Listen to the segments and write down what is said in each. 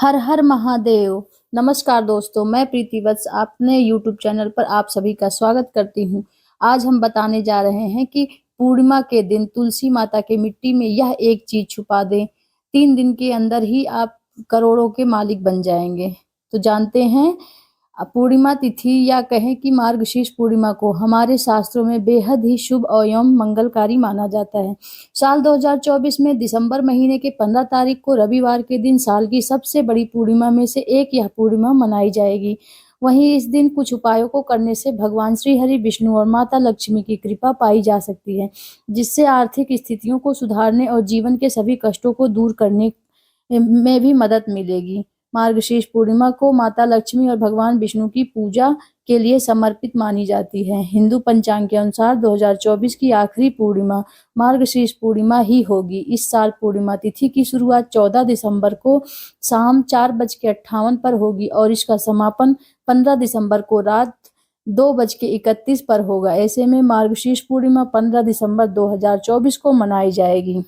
हर हर महादेव। नमस्कार दोस्तों, मैं प्रीति वत्स अपने यूट्यूब चैनल पर आप सभी का स्वागत करती हूँ। आज हम बताने जा रहे हैं कि पूर्णिमा के दिन तुलसी माता के मिट्टी में यह एक चीज छुपा दें, 3 दिन के अंदर ही आप करोड़ों के मालिक बन जाएंगे। तो जानते हैं, पूर्णिमा तिथि या कहें कि मार्गशीर्ष पूर्णिमा को हमारे शास्त्रों में बेहद ही शुभ एवं मंगलकारी माना जाता है। साल 2024 में दिसंबर महीने के 15 तारीख को रविवार के दिन साल की सबसे बड़ी पूर्णिमा में से एक यह पूर्णिमा मनाई जाएगी। वहीं इस दिन कुछ उपायों को करने से भगवान श्री हरि विष्णु और माता लक्ष्मी की कृपा पाई जा सकती है, जिससे आर्थिक स्थितियों को सुधारने और जीवन के सभी कष्टों को दूर करने में भी मदद मिलेगी। मार्गशीर्ष पूर्णिमा को माता लक्ष्मी और भगवान विष्णु की पूजा के लिए समर्पित मानी जाती है। हिंदू पंचांग के अनुसार 2024 की आखिरी पूर्णिमा मार्गशीर्ष पूर्णिमा ही होगी। इस साल पूर्णिमा तिथि की शुरुआत 14 दिसंबर को शाम 4:58 पर होगी और इसका समापन 15 दिसंबर को रात 2:31 पर होगा। ऐसे में मार्गशीर्ष पूर्णिमा 15 दिसंबर 2024 को मनाई जाएगी।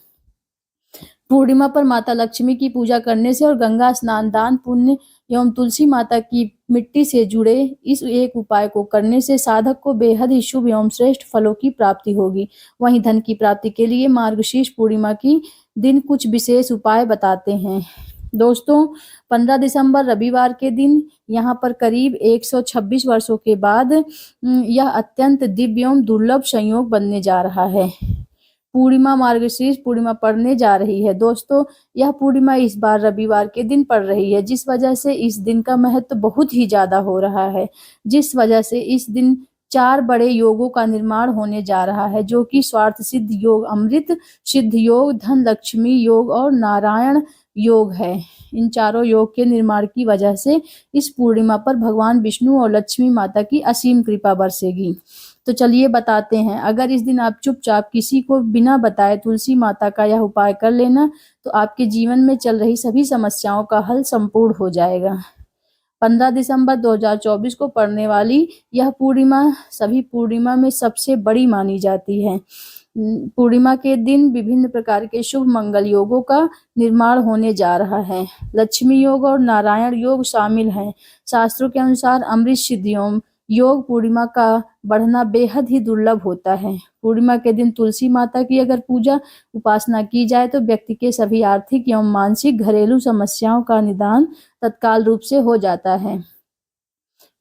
पूर्णिमा पर माता लक्ष्मी की पूजा करने से और गंगा स्नान, दान पुण्य एवं तुलसी माता की मिट्टी से जुड़े इस एक उपाय को करने से साधक को बेहद ही शुभ एवं श्रेष्ठ फलों की प्राप्ति होगी। वहीं धन की प्राप्ति के लिए मार्गशीर्ष पूर्णिमा की दिन कुछ विशेष उपाय बताते हैं। दोस्तों, 15 दिसंबर रविवार के दिन यहाँ पर करीब 126 वर्षों के बाद यह अत्यंत दिव्य एवं दुर्लभ संयोग बनने जा रहा है। पूर्णिमा मार्गशीर्ष पूर्णिमा पड़ने जा रही है। दोस्तों, यह पूर्णिमा इस बार रविवार के दिन पड़ रही है, जिस वजह से इस दिन का महत्व बहुत ही ज्यादा हो रहा है। जिस वजह से इस दिन 4 बड़े योगों का निर्माण होने जा रहा है, जो कि स्वार्थ सिद्ध योग, अमृत सिद्ध योग, धन लक्ष्मी योग और नारायण योग है। इन चारों योग के निर्माण की वजह से इस पूर्णिमा पर भगवान विष्णु और लक्ष्मी माता की असीम कृपा बरसेगी। तो चलिए बताते हैं। अगर इस दिन आप चुपचाप किसी को बिना बताए तुलसी माता का यह उपाय कर लेना, तो आपके जीवन में चल रही सभी समस्याओं का हल संपूर्ण हो जाएगा। 15 दिसंबर 2024 को पड़ने वाली यह पूर्णिमा सभी पूर्णिमा में सबसे बड़ी मानी जाती है। पूर्णिमा के दिन विभिन्न प्रकार के शुभ मंगल योगों का निर्माण होने जा रहा है। लक्ष्मी योग और नारायण योग शामिल हैं। शास्त्रों के अनुसार अमृत सिद्धि योग पूर्णिमा का बढ़ना बेहद ही दुर्लभ होता है। पूर्णिमा के दिन तुलसी माता की अगर पूजा उपासना की जाए तो व्यक्ति के सभी आर्थिक एवं मानसिक घरेलू समस्याओं का निदान तत्काल रूप से हो जाता है।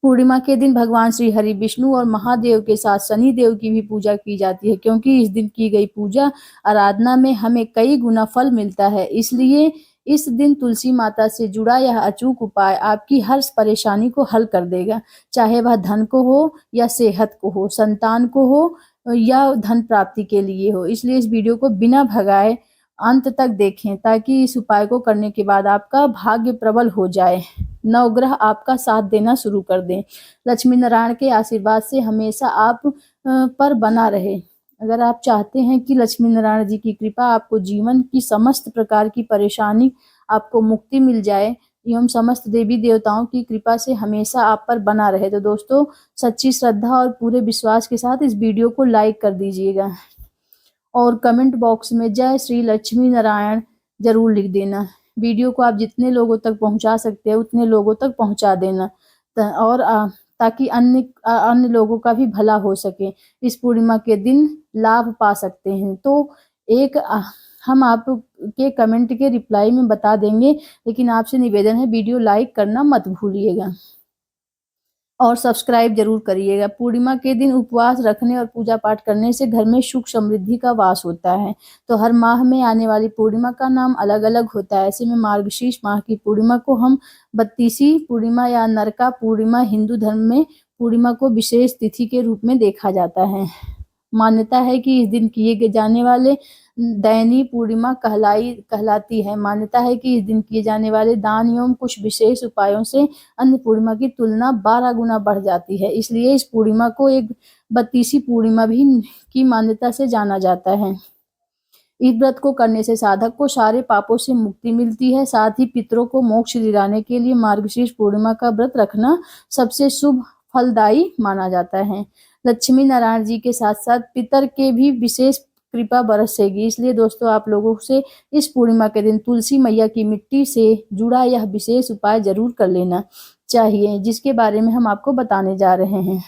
पूर्णिमा के दिन भगवान श्री हरि विष्णु और महादेव के साथ शनि देव की भी पूजा की जाती है, क्योंकि इस दिन की गई पूजा आराधना में हमें कई गुना फल मिलता है। इसलिए इस दिन तुलसी माता से जुड़ा यह अचूक उपाय आपकी हर परेशानी को हल कर देगा, चाहे वह धन को हो या सेहत को हो, संतान को हो या धन प्राप्ति के लिए हो। इसलिए इस वीडियो को बिना भगाए अंत तक देखें, ताकि इस उपाय को करने के बाद आपका भाग्य प्रबल हो जाए, नवग्रह आपका साथ देना शुरू कर दें, लक्ष्मी नारायण के आशीर्वाद से हमेशा आप पर बना रहे। अगर आप चाहते हैं कि लक्ष्मी नारायण जी की कृपा आपको जीवन की समस्त प्रकार की परेशानी आपको मुक्ति मिल जाए एवं समस्त देवी देवताओं की कृपा से हमेशा आप पर बना रहे, तो दोस्तों सच्ची श्रद्धा और पूरे विश्वास के साथ इस वीडियो को लाइक कर दीजिएगा और कमेंट बॉक्स में जय श्री लक्ष्मी नारायण जरूर लिख देना। वीडियो को आप जितने लोगों तक पहुंचा सकते हैं उतने लोगों तक पहुंचा देना, और ताकि अन्य लोगों का भी भला हो सके, इस पूर्णिमा के दिन लाभ पा सकते हैं। तो एक हम आपके कमेंट के रिप्लाई में बता देंगे, लेकिन आपसे निवेदन है वीडियो लाइक करना मत भूलिएगा और सब्सक्राइब जरूर करिएगा। पूर्णिमा के दिन उपवास रखने और पूजा पाठ करने से घर में सुख समृद्धि का वास होता है। तो हर माह में आने वाली पूर्णिमा का नाम अलग अलग होता है। ऐसे में मार्गशीर्ष माह की पूर्णिमा को हम 32वीं पूर्णिमा या नरका पूर्णिमा, हिंदू धर्म में पूर्णिमा को विशेष तिथि के रूप में देखा जाता है। मान्यता है कि इस दिन किए जाने वाले दैनी पूर्णिमा कहलाती है। मान्यता है कि इस दिन किए जाने वाले दान एवं कुछ विशेष उपायों से अन्य पूर्णिमा की तुलना 12 गुना बढ़ जाती है। इसलिए इस पूर्णिमा को एक 32वीं पूर्णिमा भी की मान्यता से जाना जाता है। इस व्रत को करने से साधक को सारे पापों से मुक्ति मिलती है। साथ ही पितरों को मोक्ष दिलाने के लिए मार्गशीर्ष पूर्णिमा का व्रत रखना सबसे शुभ फलदायी माना जाता है। लक्ष्मी नारायण जी के साथ साथ पितर के भी विशेष कृपा बरसेगी। इसलिए दोस्तों आप लोगों से इस पूर्णिमा के दिन तुलसी मैया की मिट्टी से जुड़ा यह विशेष उपाय जरूर कर लेना चाहिए, जिसके बारे में हम आपको बताने जा रहे हैं।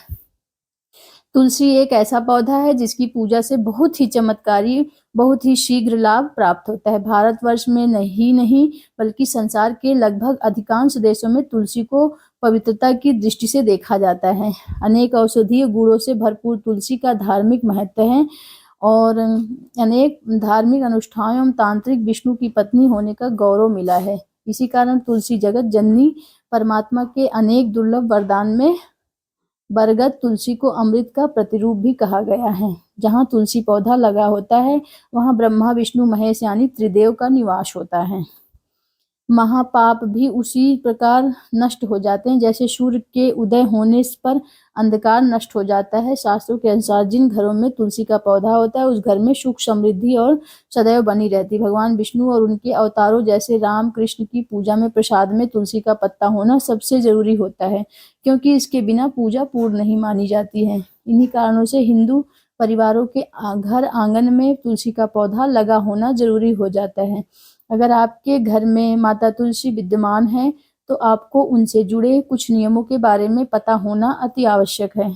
तुलसी एक ऐसा पौधा है जिसकी पूजा से बहुत ही चमत्कारी, बहुत ही शीघ्र लाभ प्राप्त होता है। भारतवर्ष में नहीं बल्कि संसार के लगभग अधिकांश देशों में तुलसी को पवित्रता की दृष्टि से देखा जाता है। अनेक औषधीय गुणों से भरपूर तुलसी का धार्मिक महत्व है और अनेक धार्मिक अनुष्ठानों एवं तांत्रिक विष्णु की पत्नी होने का गौरव मिला है। इसी कारण तुलसी जगत जननी परमात्मा के अनेक दुर्लभ वरदान में बरगद तुलसी को अमृत का प्रतिरूप भी कहा गया है। जहाँ तुलसी पौधा लगा होता है वहाँ ब्रह्मा विष्णु महेश यानी त्रिदेव का निवास होता है। महापाप भी उसी प्रकार नष्ट हो जाते हैं जैसे सूर्य के उदय होने पर अंधकार नष्ट हो जाता है। शास्त्रों के अनुसार जिन घरों में तुलसी का पौधा होता है उस घर में सुख समृद्धि और सदैव बनी रहती है। भगवान विष्णु और उनके अवतारों जैसे राम कृष्ण की पूजा में प्रसाद में तुलसी का पत्ता होना सबसे जरूरी होता है, क्योंकि इसके बिना पूजा पूर्ण नहीं मानी जाती है। इन्हीं कारणों से हिंदू परिवारों के घर आंगन में तुलसी का पौधा लगा होना जरूरी हो जाता है। अगर आपके घर में माता तुलसी विद्यमान है तो आपको उनसे जुड़े कुछ नियमों के बारे में पता होना अति आवश्यक है।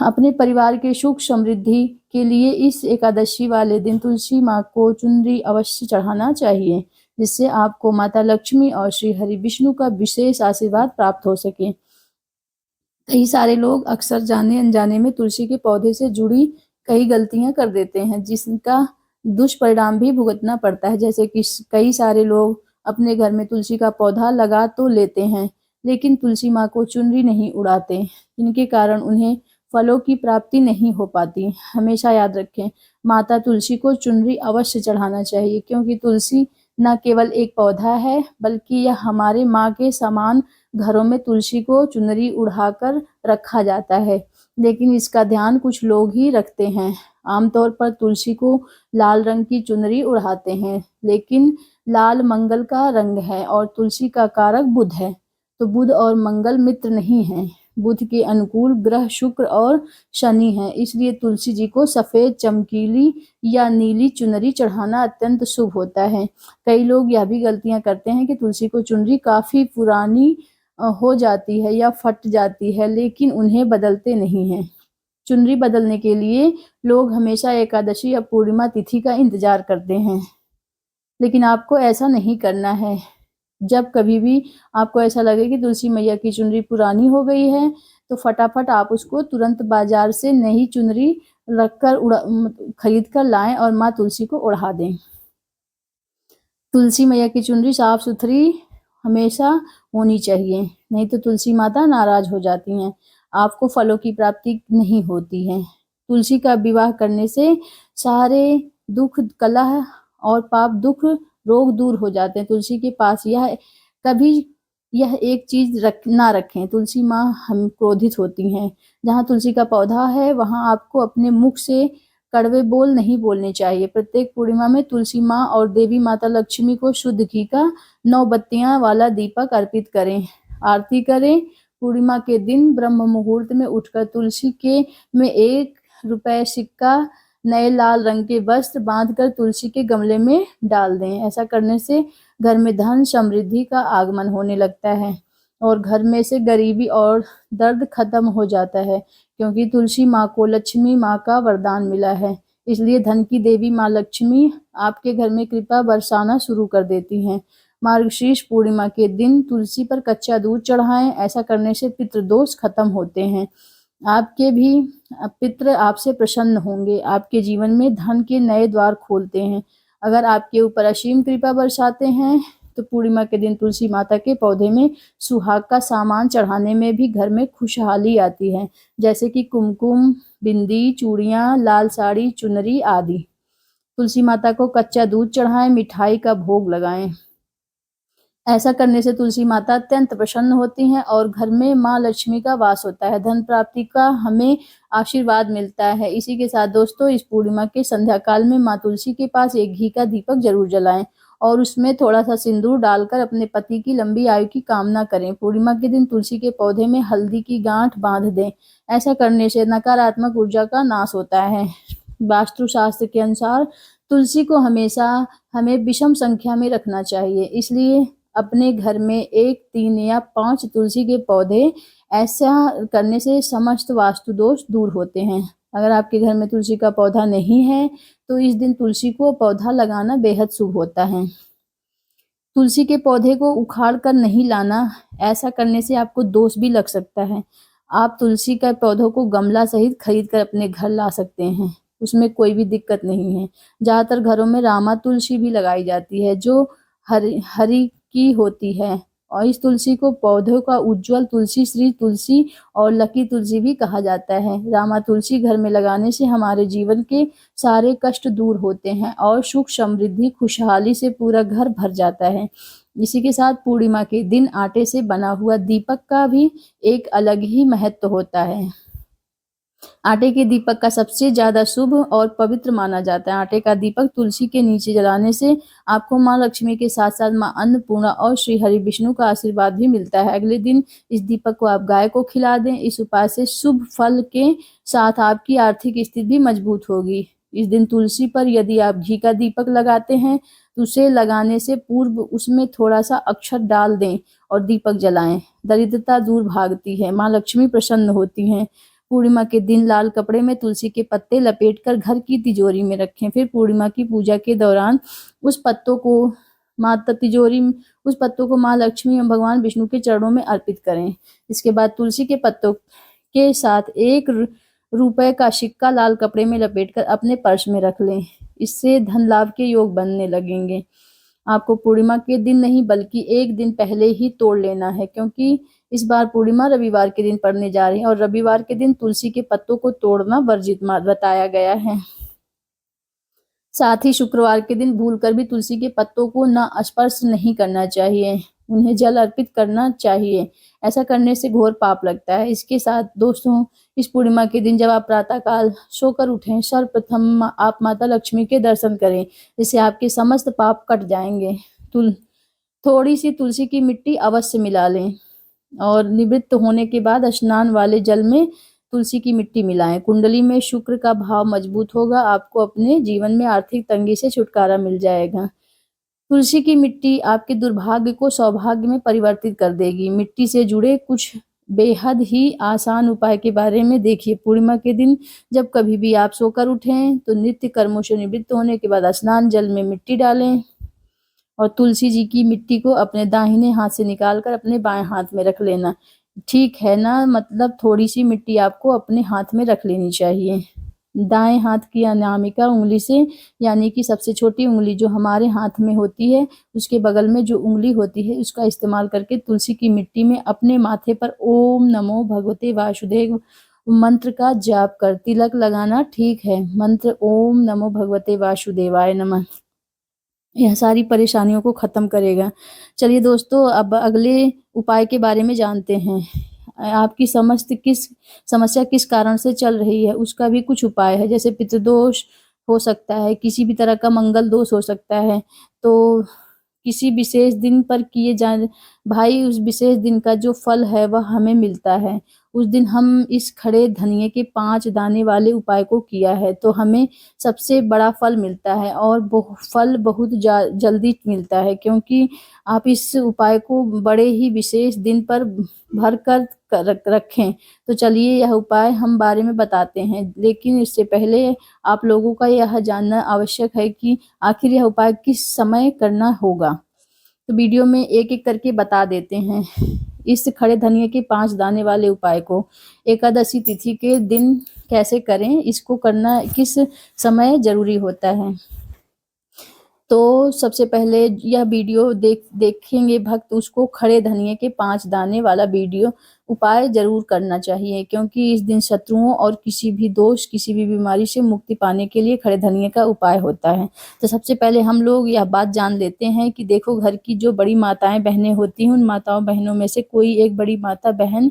अपने परिवार के सुख समृद्धि के लिए इस एकादशी वाले दिन तुलसी माँ को चुनरी अवश्य चढ़ाना चाहिए, जिससे आपको माता लक्ष्मी और श्री हरि विष्णु का विशेष आशीर्वाद प्राप्त हो सके। कई सारे लोग अक्सर जाने अनजाने में तुलसी के पौधे से जुड़ी कई गलतियां कर देते हैं, जिसका दुष्परिणाम भी भुगतना पड़ता है। जैसे कि कई सारे लोग अपने घर में तुलसी का पौधा लगा तो लेते हैं लेकिन तुलसी माँ को चुनरी नहीं उड़ाते, जिनके कारण उन्हें फलों की प्राप्ति नहीं हो पाती। हमेशा याद रखें, माता तुलसी को चुनरी अवश्य चढ़ाना चाहिए, क्योंकि तुलसी न केवल एक पौधा है बल्कि यह हमारे माँ के समान। घरों में तुलसी को चुनरी उड़ाकर रखा जाता है, लेकिन इसका ध्यान कुछ लोग ही रखते हैं। आमतौर पर तुलसी को लाल रंग की चुनरी उड़ाते हैं, लेकिन लाल मंगल का रंग है और तुलसी का कारक बुध है, तो बुध और मंगल मित्र नहीं हैं। बुध के अनुकूल ग्रह शुक्र और शनि हैं, इसलिए तुलसी जी को सफेद चमकीली या नीली चुनरी चढ़ाना अत्यंत शुभ होता है। कई लोग यह भी गलतियां करते हैं कि तुलसी को चुनरी काफी पुरानी हो जाती है या फट जाती है, लेकिन उन्हें बदलते नहीं हैं। चुनरी बदलने के लिए लोग हमेशा एकादशी या पूर्णिमा तिथि का इंतजार करते हैं, लेकिन आपको ऐसा नहीं करना है। जब कभी भी आपको ऐसा लगे कि तुलसी मैया की चुनरी पुरानी हो गई है तो फटाफट आप उसको तुरंत बाजार से नई चुनरी खरीद कर लाएं और माँ तुलसी को ओढ़ा दें। तुलसी मैया की चुनरी साफ सुथरी हमेशा होनी चाहिए, नहीं तो तुलसी माता नाराज हो जाती हैं, आपको फलों की प्राप्ति नहीं होती है। तुलसी का विवाह करने से सारे दुख कलह और पाप दुख रोग दूर हो जाते हैं। तुलसी के पास कभी यह एक चीज ना रखें, तुलसी माँ हम क्रोधित होती हैं। जहाँ तुलसी का पौधा है वहाँ आपको अपने मुख से कड़वे बोल नहीं बोलने चाहिए। प्रत्येक पूर्णिमा में तुलसी माँ और देवी माता लक्ष्मी को शुद्ध घी का 9 बत्तियां वाला दीपक अर्पित करें, आरती करें। पूर्णिमा के दिन ब्रह्म मुहूर्त में उठकर तुलसी के में 1 रुपए सिक्का नए लाल रंग के वस्त्र बांधकर तुलसी के गमले में डाल दें। ऐसा करने से घर में धन समृद्धि का आगमन होने लगता है और घर में से गरीबी और दर्द खत्म हो जाता है, क्योंकि तुलसी माँ को लक्ष्मी माँ का वरदान मिला है। इसलिए धन की देवी माँ लक्ष्मी आपके घर में कृपा बरसाना शुरू कर देती हैं। मार्गशीर्ष पूर्णिमा के दिन तुलसी पर कच्चा दूध चढ़ाएं, ऐसा करने से पितृदोष खत्म होते हैं। आपके भी पितृ आपसे प्रसन्न होंगे, आपके जीवन में धन के नए द्वार खोलते हैं। अगर आपके ऊपर असीम कृपा बरसाते हैं तो पूर्णिमा के दिन तुलसी माता के पौधे में सुहाग का सामान चढ़ाने में भी घर में खुशहाली आती है, जैसे कि कुमकुम, बिंदी, चूड़ियां, लाल साड़ी, चुनरी आदि। तुलसी माता को कच्चा दूध चढ़ाएं, मिठाई का भोग लगाएं। ऐसा करने से तुलसी माता अत्यंत प्रसन्न होती हैं और घर में माँ लक्ष्मी का वास होता है, धन प्राप्ति का हमें आशीर्वाद मिलता है। इसी के साथ दोस्तों, इस पूर्णिमा के संध्या काल में माँ तुलसी के पास एक घी का दीपक जरूर जलाएं और उसमें थोड़ा सा सिंदूर डालकर अपने पति की लंबी आयु की कामना करें। पूर्णिमा के दिन तुलसी के पौधे में हल्दी की गांठ बांध दें। ऐसा करने से नकारात्मक ऊर्जा का नाश होता है। वास्तु शास्त्र के अनुसार तुलसी को हमेशा हमें विषम संख्या में रखना चाहिए, इसलिए अपने घर में 1, 3 या 5 तुलसी के पौधे, ऐसा करने से समस्त वास्तु दोष दूर होते हैं। अगर आपके घर में तुलसी का पौधा नहीं है तो इस दिन तुलसी को पौधा लगाना बेहद शुभ होता है। तुलसी के पौधे को उखाड़ कर नहीं लाना, ऐसा करने से आपको दोष भी लग सकता है। आप तुलसी के पौधों को गमला सहित खरीद कर अपने घर ला सकते हैं, उसमें कोई भी दिक्कत नहीं है। ज़्यादातर घरों में रामा तुलसी भी लगाई जाती है जो हरी हरी की होती है, और इस तुलसी को पौधों का उज्ज्वल तुलसी, श्री तुलसी और लकी तुलसी भी कहा जाता है। रामा तुलसी घर में लगाने से हमारे जीवन के सारे कष्ट दूर होते हैं और सुख, समृद्धि, खुशहाली से पूरा घर भर जाता है। इसी के साथ पूर्णिमा के दिन आटे से बना हुआ दीपक का भी एक अलग ही महत्व होता है। आटे के दीपक का सबसे ज्यादा शुभ और पवित्र माना जाता है। आटे का दीपक तुलसी के नीचे जलाने से आपको माँ लक्ष्मी के साथ साथ माँ अन्नपूर्णा और श्री हरि विष्णु का आशीर्वाद भी मिलता है। अगले दिन इस दीपक को आप गाय को खिला दें। इस उपाय से शुभ फल के साथ आपकी आर्थिक स्थिति भी मजबूत होगी। इस दिन तुलसी पर यदि आप घी का दीपक लगाते हैं तो उसे लगाने से पूर्व उसमें थोड़ा सा अक्षत डाल दें और दीपक जलाएं। दरिद्रता दूर भागती है, माँ लक्ष्मी प्रसन्न होती हैं। पूर्णिमा के दिन लाल कपड़े में तुलसी के पत्ते लपेटकर घर की तिजोरी में रखें। फिर पूर्णिमा की पूजा के दौरान उस पत्तों को माँ लक्ष्मी एवं भगवान विष्णु के चरणों में अर्पित करें। इसके बाद तुलसी के पत्तों के साथ 1 रुपए का सिक्का लाल कपड़े में लपेटकर अपने पर्स में रख लें। इससे धन लाभ के योग बनने लगेंगे। आपको पूर्णिमा के दिन नहीं बल्कि 1 दिन पहले ही तोड़ लेना है, क्योंकि इस बार पूर्णिमा रविवार के दिन पड़ने जा रही है और रविवार के दिन तुलसी के पत्तों को तोड़ना वर्जित बताया गया है। साथ ही शुक्रवार के दिन भूलकर भी तुलसी के पत्तों को न स्पर्श नहीं करना चाहिए, उन्हें जल अर्पित करना चाहिए। ऐसा करने से घोर पाप लगता है। इसके साथ दोस्तों, इस पूर्णिमा के दिन जब आप प्रातःकाल सोकर उठें, सर्वप्रथम आप माता लक्ष्मी के दर्शन करें, जिससे आपके समस्त पाप कट जाएंगे। थोड़ी सी तुलसी की मिट्टी अवश्य मिला लें और निवृत्त होने के बाद स्नान वाले जल में तुलसी की मिट्टी मिलाएं। कुंडली में शुक्र का भाव मजबूत होगा, आपको अपने जीवन में आर्थिक तंगी से छुटकारा मिल जाएगा। तुलसी की मिट्टी आपके दुर्भाग्य को सौभाग्य में परिवर्तित कर देगी। मिट्टी से जुड़े कुछ बेहद ही आसान उपाय के बारे में देखिए। पूर्णिमा के दिन जब कभी भी आप सोकर उठें तो नित्य कर्मों से निवृत्त होने के बाद स्नान जल में मिट्टी डालें और तुलसी जी की मिट्टी को अपने दाहिने हाथ से निकालकर अपने बाएं हाथ में रख लेना। ठीक है ना, मतलब थोड़ी सी मिट्टी आपको अपने हाथ में रख लेनी चाहिए। दाएं हाथ की अनामिका उंगली से, यानी कि सबसे छोटी उंगली जो हमारे हाथ में होती है, उसके बगल में जो उंगली होती है उसका इस्तेमाल करके तुलसी की मिट्टी में अपने माथे पर ओम नमो भगवते वासुदेव मंत्र का जाप कर तिलक लगाना। ठीक है, मंत्र ओम नमो भगवते वासुदेवाय नमः, यह सारी परेशानियों को खत्म करेगा। चलिए दोस्तों, अब अगले उपाय के बारे में जानते हैं। आपकी समस्या किस कारण से चल रही है, उसका भी कुछ उपाय है। जैसे पितृदोष हो सकता है, किसी भी तरह का मंगल दोष हो सकता है, तो किसी विशेष दिन पर किए जाने भाई उस विशेष दिन का जो फल है वह हमें मिलता है। उस दिन हम इस खड़े धनिये के 5 दाने वाले उपाय को किया है तो हमें सबसे बड़ा फल मिलता है और फल बहुत जल्दी मिलता है, क्योंकि आप इस उपाय को बड़े ही विशेष दिन पर भर कर रखें। तो चलिए यह उपाय हम बारे में बताते हैं, लेकिन इससे पहले आप लोगों का यह जानना आवश्यक है कि आखिर यह उपाय किस समय करना होगा। तो वीडियो में एक एक करके बता देते हैं। इस खड़े धनिये के 5 दाने वाले उपाय को एकादशी तिथि के दिन कैसे करें, इसको करना किस समय जरूरी होता है। तो सबसे पहले यह वीडियो देखेंगे भक्त, उसको खड़े धनिये के 5 दाने वाला वीडियो उपाय जरूर करना चाहिए, क्योंकि इस दिन शत्रुओं और किसी भी दोष, किसी भी बीमारी से मुक्ति पाने के लिए खड़े धनिये का उपाय होता है। तो सबसे पहले हम लोग यह बात जान लेते हैं कि देखो, घर की जो बड़ी माताएं बहनें होती हैं, उन माताओं बहनों में से कोई एक बड़ी माता बहन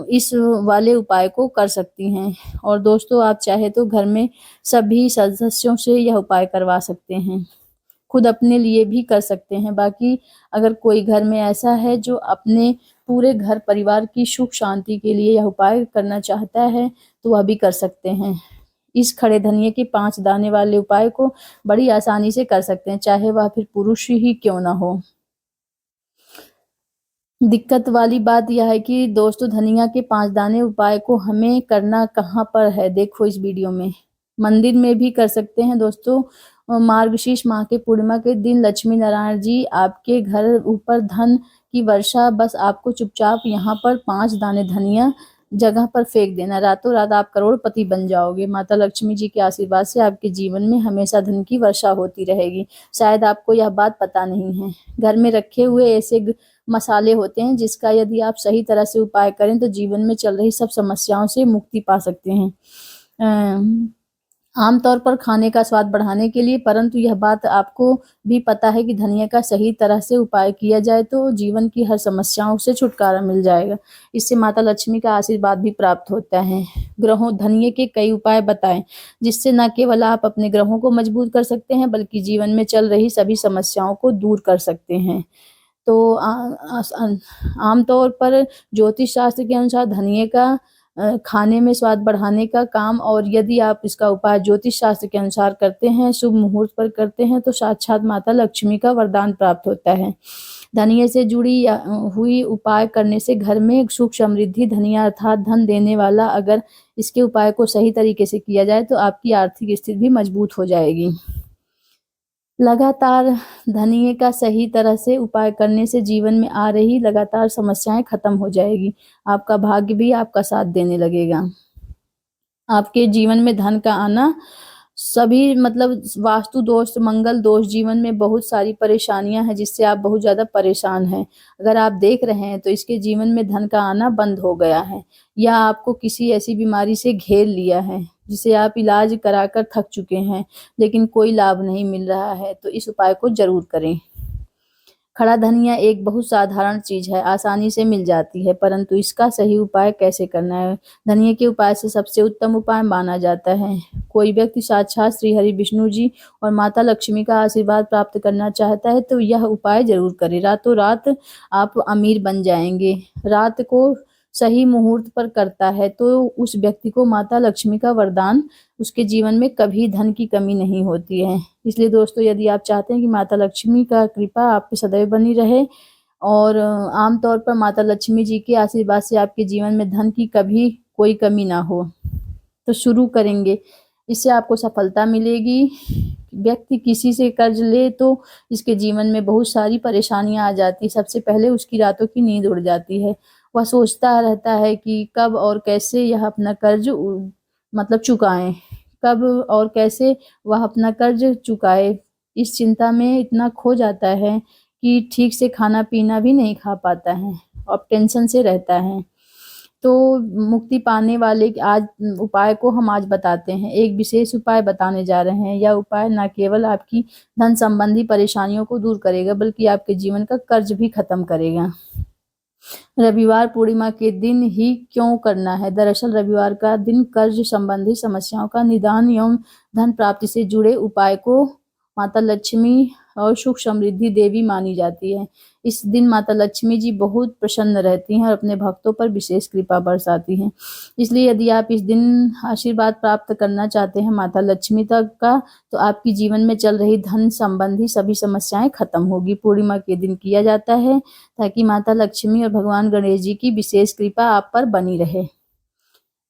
इस वाले उपाय को कर सकती हैं। और दोस्तों, आप चाहे तो घर में सभी सदस्यों से यह उपाय करवा सकते हैं, खुद अपने लिए भी कर सकते हैं। बाकी अगर कोई घर में ऐसा है जो अपने पूरे घर परिवार की सुख शांति के लिए यह उपाय करना चाहता है तो वह भी कर सकते हैं। इस खड़े धनिये के 5 दाने वाले उपाय को बड़ी आसानी से कर सकते हैं, चाहे वह फिर पुरुष ही क्यों ना हो। दिक्कत वाली बात यह है कि दोस्तों, धनिया के 5 दाने उपाय को हमें करना कहाँ पर है, देखो इस वीडियो में। मंदिर में भी कर सकते हैं दोस्तों। मार्गशीर्ष माह के पूर्णिमा के दिन लक्ष्मी नारायण जी आपके घर ऊपर धन की वर्षा, बस आपको चुपचाप यहाँ पर 5 दाने धनिया जगह पर फेंक देना, रातों रात आप करोड़पति बन जाओगे। माता लक्ष्मी जी के आशीर्वाद से आपके जीवन में हमेशा धन की वर्षा होती रहेगी। शायद आपको यह बात पता नहीं है। घर में रखे हुए ऐसे मसाले होते हैं जिसका यदि आप सही तरह से उपाय करें तो जीवन में चल रही सब समस्याओं से मुक्ति पा सकते हैं। आमतौर पर खाने का स्वाद बढ़ाने के लिए, परंतु यह बात आपको भी पता है कि धनिया का सही तरह से उपाय किया जाए तो जीवन की हर समस्याओं से छुटकारा मिल जाएगा। इससे माता लक्ष्मी का आशीर्वाद भी प्राप्त होता है। ग्रहों धनिये के कई उपाय बताएं जिससे न केवल आप अपने ग्रहों को मजबूत कर सकते हैं बल्कि जीवन में चल रही सभी समस्याओं को दूर कर सकते हैं। तो आमतौर पर ज्योतिष शास्त्र के अनुसार धनिये का खाने में स्वाद बढ़ाने का काम, और यदि आप इसका उपाय ज्योतिष शास्त्र के अनुसार करते हैं, शुभ मुहूर्त पर करते हैं, तो साक्षात माता लक्ष्मी का वरदान प्राप्त होता है। धनिये से जुड़ी हुई उपाय करने से घर में सुख समृद्धि, धनिया अर्थात धन देने वाला, अगर इसके उपाय को सही तरीके से किया जाए तो आपकी आर्थिक स्थिति भी मजबूत हो जाएगी। लगातार धनिये का सही तरह से उपाय करने से जीवन में आ रही लगातार समस्याएं खत्म हो जाएगी। आपका भाग्य भी आपका साथ देने लगेगा। आपके जीवन में धन का आना सभी वास्तु दोष, मंगल दोष, जीवन में बहुत सारी परेशानियां हैं जिससे आप बहुत ज़्यादा परेशान हैं। अगर आप देख रहे हैं तो इसके जीवन में धन का आना बंद हो गया है या आपको किसी ऐसी बीमारी से घेर लिया है जिसे आप इलाज कराकर थक चुके हैं लेकिन कोई लाभ नहीं मिल रहा है, तो इस उपाय को जरूर करें। खड़ा धनिया एक बहुत साधारण चीज है, आसानी से मिल जाती है, परंतु इसका सही उपाय कैसे करना है, धनिये के उपाय से सबसे उत्तम उपाय माना जाता है। कोई व्यक्ति साक्षात श्री हरि विष्णु जी और माता लक्ष्मी का आशीर्वाद प्राप्त करना चाहता है तो यह उपाय जरूर करें। रातों रात आप अमीर बन जाएंगे। रात को सही मुहूर्त पर करता है तो उस व्यक्ति को माता लक्ष्मी का वरदान, उसके जीवन में कभी धन की कमी नहीं होती है। इसलिए दोस्तों, यदि आप चाहते हैं कि माता लक्ष्मी का कृपा आप पे सदैव बनी रहे और आमतौर पर माता लक्ष्मी जी के आशीर्वाद से आपके जीवन में धन की कभी कोई कमी ना हो, तो शुरू करेंगे। इससे आपको सफलता मिलेगी। व्यक्ति किसी से कर्ज ले तो इसके जीवन में बहुत सारी परेशानियां आ जाती। सबसे पहले उसकी रातों की नींद उड़ जाती है। वह सोचता रहता है कि कब और कैसे यह अपना कर्ज चुकाएं, कब और कैसे वह अपना कर्ज चुकाए। इस चिंता में इतना खो जाता है कि ठीक से खाना पीना भी नहीं खा पाता है और टेंशन से रहता है। तो मुक्ति पाने वाले आज उपाय को हम आज बताते हैं। एक विशेष उपाय बताने जा रहे हैं। यह उपाय न केवल आपकी धन संबंधी परेशानियों को दूर करेगा बल्कि आपके जीवन का कर्ज भी खत्म करेगा। रविवार पूर्णिमा के दिन ही क्यों करना है? दरअसल रविवार का दिन कर्ज संबंधी समस्याओं का निदान एवं धन प्राप्ति से जुड़े उपाय को माता लक्ष्मी और सुख समृद्धि देवी मानी जाती है। इस दिन माता लक्ष्मी जी बहुत प्रसन्न रहती हैं और अपने भक्तों पर विशेष कृपा बरसाती हैं। इसलिए यदि आप इस दिन आशीर्वाद प्राप्त करना चाहते हैं माता लक्ष्मी तक का, तो आपकी जीवन में चल रही धन संबंधी सभी समस्याएं खत्म होगी। पूर्णिमा के दिन किया जाता है ताकि माता लक्ष्मी और भगवान गणेश जी की विशेष कृपा आप पर बनी रहे।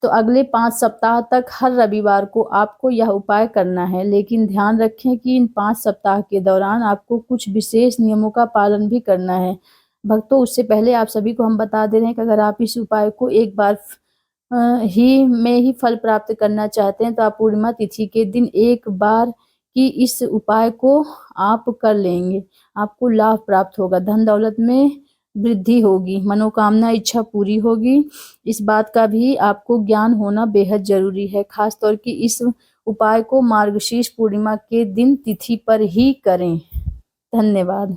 तो अगले 5 सप्ताह तक हर रविवार को आपको यह उपाय करना है, लेकिन ध्यान रखें कि इन 5 सप्ताह के दौरान आपको कुछ विशेष नियमों का पालन भी करना है। भक्तों, उससे पहले आप सभी को हम बता दे रहे हैं कि अगर आप इस उपाय को एक बार ही फल प्राप्त करना चाहते हैं तो आप पूर्णिमा तिथि के दिन एक बार की इस उपाय को आप कर लेंगे, आपको लाभ प्राप्त होगा, धन दौलत में वृद्धि होगी, मनोकामना इच्छा पूरी होगी। इस बात का भी आपको ज्ञान होना बेहद जरूरी है। खास तौर की इस उपाय को मार्गशीर्ष पूर्णिमा के दिन तिथि पर ही करें। धन्यवाद।